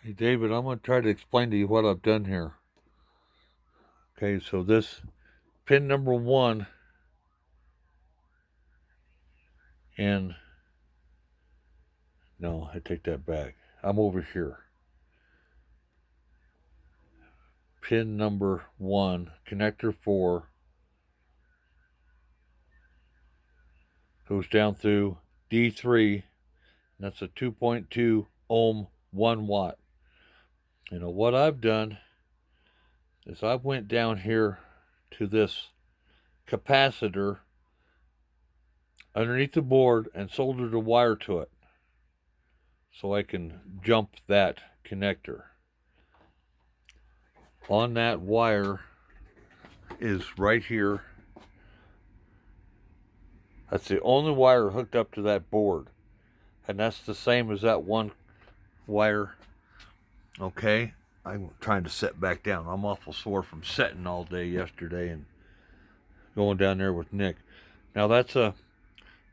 Hey David, I'm going to try to explain to you what I've done here. Okay, so this pin number 1 and no, I take that back. I'm over here. Pin number 1, connector 4 goes down through D3, and that's a 2.2 ohm 1 watt. What I've done is I went down here to this capacitor underneath the board and soldered a wire to it so I can jump that connector. On that wire is right here. That's the only wire hooked up to that board. And that's the same as that one wire. Okay, I'm trying to set back down. I'm awful sore from setting all day yesterday and going down there with Nick. Now that's a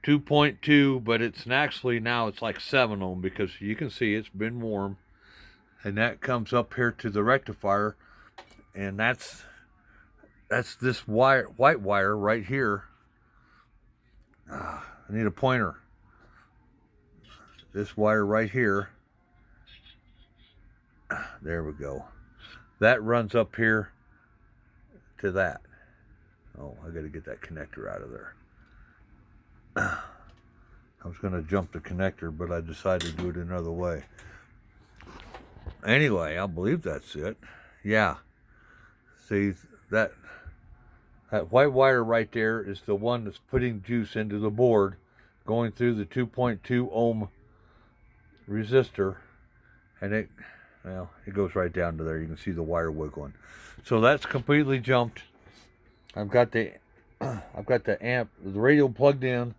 2.2, but it's actually now it's like 7 ohm because you can see it's been warm. And that comes up here to the rectifier, and that's this wire, white wire right here. I need a pointer. This wire right here. There we go. That runs up here to that. Oh, I got to get that connector out of there. I was going to jump the connector, but I decided to do it another way. Anyway, I believe that's it. Yeah. See, that white wire right there is the one that's putting juice into the board, going through the 2.2 ohm resistor, and it goes right down to there. You can see the wire wiggling. So that's completely jumped. I've got the amp, the radio plugged in,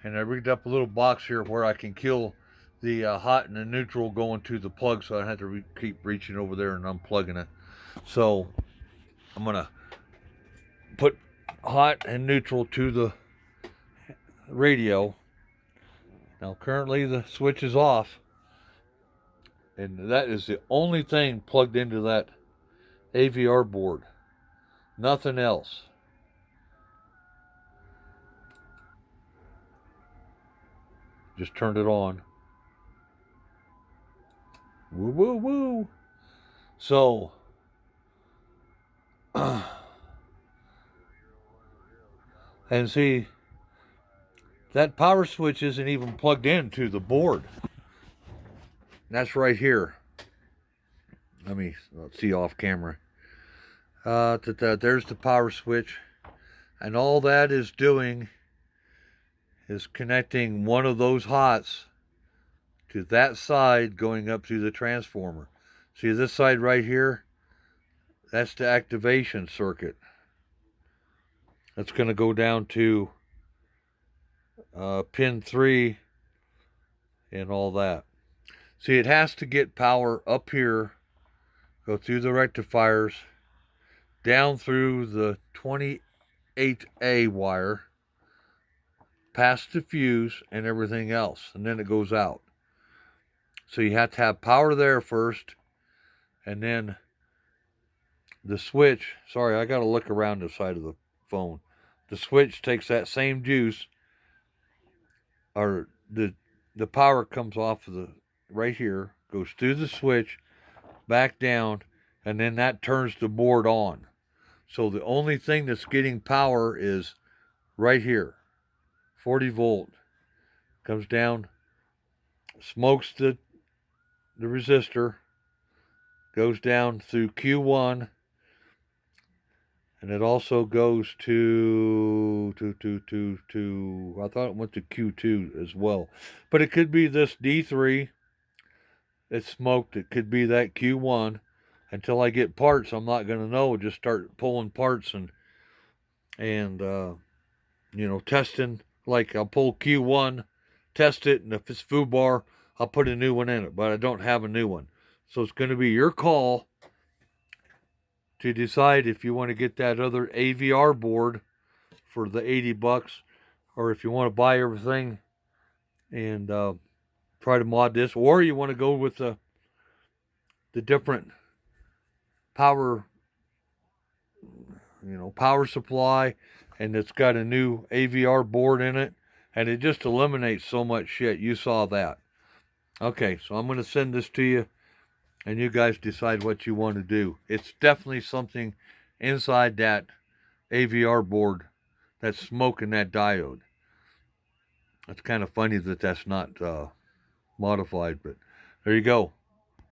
and I rigged up a little box here where I can kill the hot and the neutral going to the plug, so I don't have to keep reaching over there and unplugging it. So I'm gonna put hot and neutral to the radio. Now currently the switch is off, and that is the only thing plugged into that AVR board. Nothing else. Just turned it on. Woo woo woo. So and see, that power switch isn't even plugged into the board. That's right here. Let's see off camera. There's the power switch, and all that is doing is connecting one of those hots to that side going up to the transformer. See this side right here? That's the activation circuit. That's going to go down to pin 3 and all that. See, it has to get power up here, go through the rectifiers, down through the 28A wire, past the fuse and everything else, and then it goes out. So you have to have power there first, and then the switch, sorry, I got to look around the side of the phone. The switch takes that same juice, or the power comes off of the right here, goes through the switch, back down, and then that turns the board on. So the only thing that's getting power is right here, 40 volt. Comes down, smokes the resistor, goes down through Q1, and it also goes to I thought it went to Q2 as well. But it could be this D3. It's smoked. It could be that Q1. Until I get parts, I'm not going to know. Just start pulling parts and testing. Like I'll pull Q1, test it, and if it's fubar, I'll put a new one in it. But I don't have a new one. So it's going to be your call to decide if you want to get that other AVR board for the $80, or if you want to buy everything and try to mod this, or you want to go with the the different power, power supply, and it's got a new AVR board in it, and it just eliminates so much shit. You saw that. Okay, so I'm going to send this to you, and you guys decide what you want to do. It's definitely something inside that AVR board that's smoking that diode. It's kind of funny that that's not modified, but there you go.